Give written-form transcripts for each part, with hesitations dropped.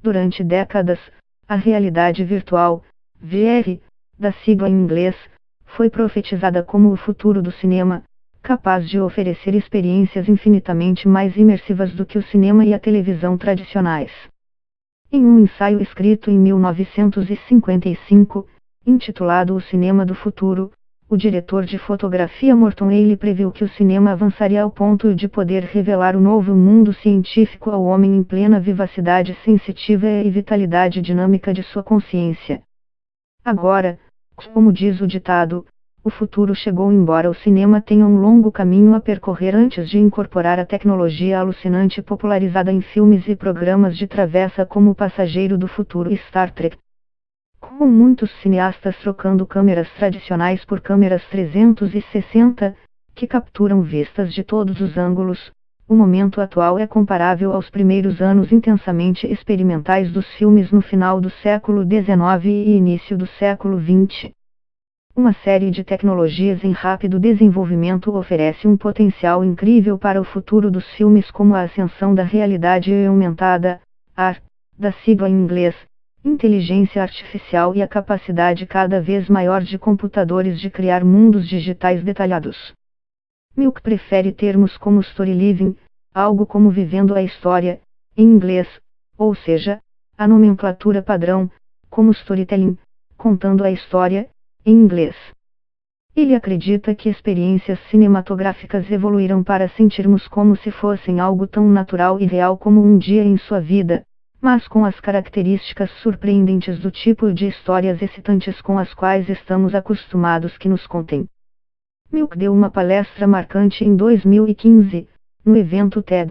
Durante décadas, a realidade virtual, VR, da sigla em inglês, foi profetizada como o futuro do cinema, capaz de oferecer experiências infinitamente mais imersivas do que o cinema e a televisão tradicionais. Em um ensaio escrito em 1955, intitulado O Cinema do Futuro, o diretor de fotografia Morton Hale previu que o cinema avançaria ao ponto de poder revelar o novo mundo científico ao homem em plena vivacidade sensitiva e vitalidade dinâmica de sua consciência. Agora, como diz o ditado, o futuro chegou, embora o cinema tenha um longo caminho a percorrer antes de incorporar a tecnologia alucinante popularizada em filmes e programas de travessa como O Passageiro do Futuro e Star Trek. Com muitos cineastas trocando câmeras tradicionais por câmeras 360, que capturam vistas de todos os ângulos, o momento atual é comparável aos primeiros anos intensamente experimentais dos filmes no final do século XIX e início do século XX. Uma série de tecnologias em rápido desenvolvimento oferece um potencial incrível para o futuro dos filmes, como a ascensão da realidade aumentada, AR, da sigla em inglês, inteligência artificial, e a capacidade cada vez maior de computadores de criar mundos digitais detalhados. Milk prefere termos como story living, algo como vivendo a história, em inglês, ou seja, a nomenclatura padrão, como storytelling, contando a história, em inglês. Ele acredita que experiências cinematográficas evoluíram para sentirmos como se fossem algo tão natural e real como um dia em sua vida, mas com as características surpreendentes do tipo de histórias excitantes com as quais estamos acostumados que nos contem. Milk deu uma palestra marcante em 2015, no evento TED,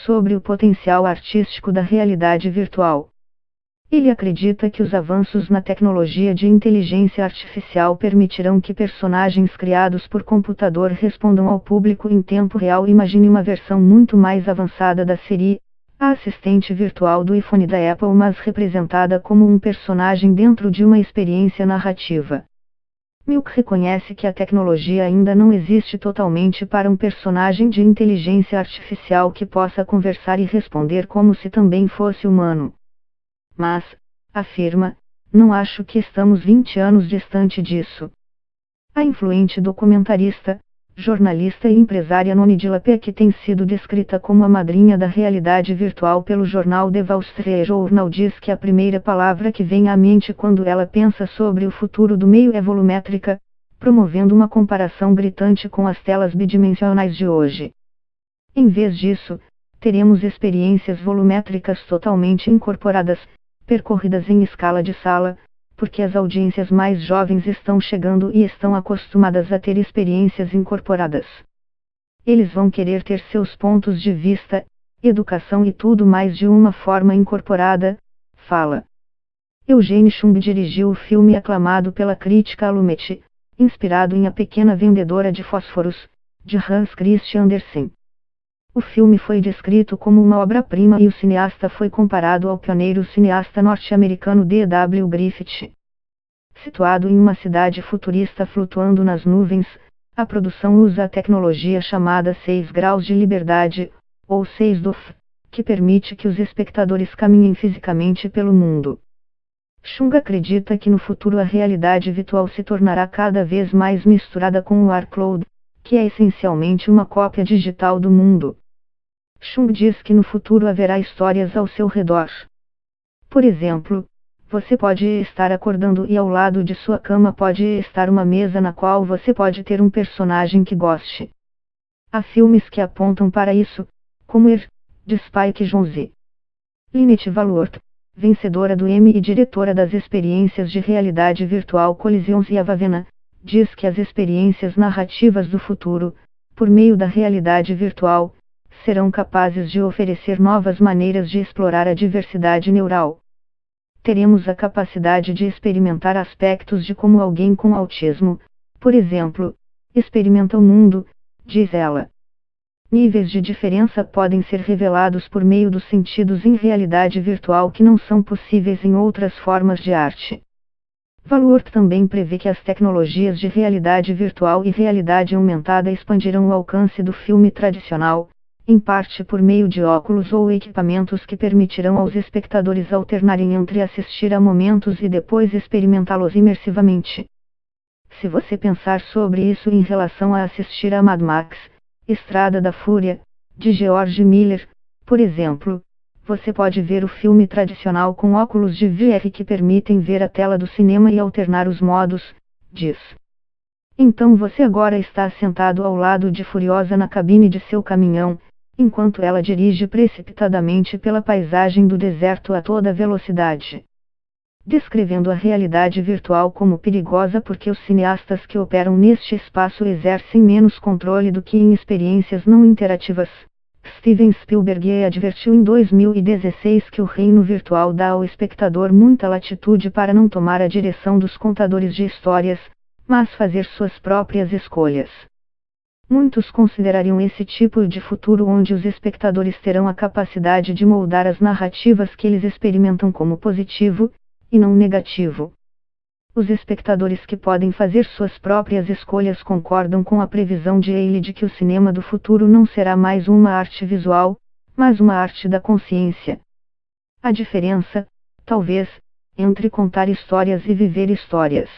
sobre o potencial artístico da realidade virtual. Ele acredita que os avanços na tecnologia de inteligência artificial permitirão que personagens criados por computador respondam ao público em tempo real. Imagine uma versão muito mais avançada da Siri, a assistente virtual do iPhone da Apple, mas representada como um personagem dentro de uma experiência narrativa. Milk reconhece que a tecnologia ainda não existe totalmente para um personagem de inteligência artificial que possa conversar e responder como se também fosse humano. Mas, afirma, não acho que estamos 20 anos distante disso. A influente documentarista, jornalista e empresária Noni Dilapé, que tem sido descrita como a madrinha da realidade virtual pelo jornal The Wall Street Journal, diz que a primeira palavra que vem à mente quando ela pensa sobre o futuro do meio é volumétrica, promovendo uma comparação gritante com as telas bidimensionais de hoje. Em vez disso, teremos experiências volumétricas totalmente incorporadas, percorridas em escala de sala, porque as audiências mais jovens estão chegando e estão acostumadas a ter experiências incorporadas. Eles vão querer ter seus pontos de vista, educação e tudo mais de uma forma incorporada, fala. Eugene Chung dirigiu o filme aclamado pela crítica Lumet, inspirado em A Pequena Vendedora de Fósforos, de Hans Christian Andersen. O filme foi descrito como uma obra-prima e o cineasta foi comparado ao pioneiro cineasta norte-americano D.W. Griffith. Situado em uma cidade futurista flutuando nas nuvens, a produção usa a tecnologia chamada 6 graus de liberdade, ou 6 DOF, que permite que os espectadores caminhem fisicamente pelo mundo. Chung acredita que no futuro a realidade virtual se tornará cada vez mais misturada com o AR-Cloud, que é essencialmente uma cópia digital do mundo. Chung diz que no futuro haverá histórias ao seu redor. Por exemplo, você pode estar acordando e ao lado de sua cama pode estar uma mesa na qual você pode ter um personagem que goste. Há filmes que apontam para isso, como Her, de Spike Jonze. Lynette Valort, vencedora do Emmy e diretora das experiências de realidade virtual Collisions e Avavena, diz que as experiências narrativas do futuro, por meio da realidade virtual, serão capazes de oferecer novas maneiras de explorar a diversidade neural. Teremos a capacidade de experimentar aspectos de como alguém com autismo, por exemplo, experimenta o mundo, diz ela. Níveis de diferença podem ser revelados por meio dos sentidos em realidade virtual que não são possíveis em outras formas de arte. Valort também prevê que as tecnologias de realidade virtual e realidade aumentada expandirão o alcance do filme tradicional, em parte por meio de óculos ou equipamentos que permitirão aos espectadores alternarem entre assistir a momentos e depois experimentá-los imersivamente. Se você pensar sobre isso em relação a assistir a Mad Max, Estrada da Fúria, de George Miller, por exemplo, você pode ver o filme tradicional com óculos de VR que permitem ver a tela do cinema e alternar os modos, diz. Então você agora está sentado ao lado de Furiosa na cabine de seu caminhão, enquanto ela dirige precipitadamente pela paisagem do deserto a toda velocidade. Descrevendo a realidade virtual como perigosa porque os cineastas que operam neste espaço exercem menos controle do que em experiências não interativas. Steven Spielberg advertiu em 2016 que o reino virtual dá ao espectador muita latitude para não tomar a direção dos contadores de histórias, mas fazer suas próprias escolhas. Muitos considerariam esse tipo de futuro onde os espectadores terão a capacidade de moldar as narrativas que eles experimentam como positivo, e não negativo. Os espectadores que podem fazer suas próprias escolhas concordam com a previsão de Haley de que o cinema do futuro não será mais uma arte visual, mas uma arte da consciência. A diferença, talvez, entre contar histórias e viver histórias.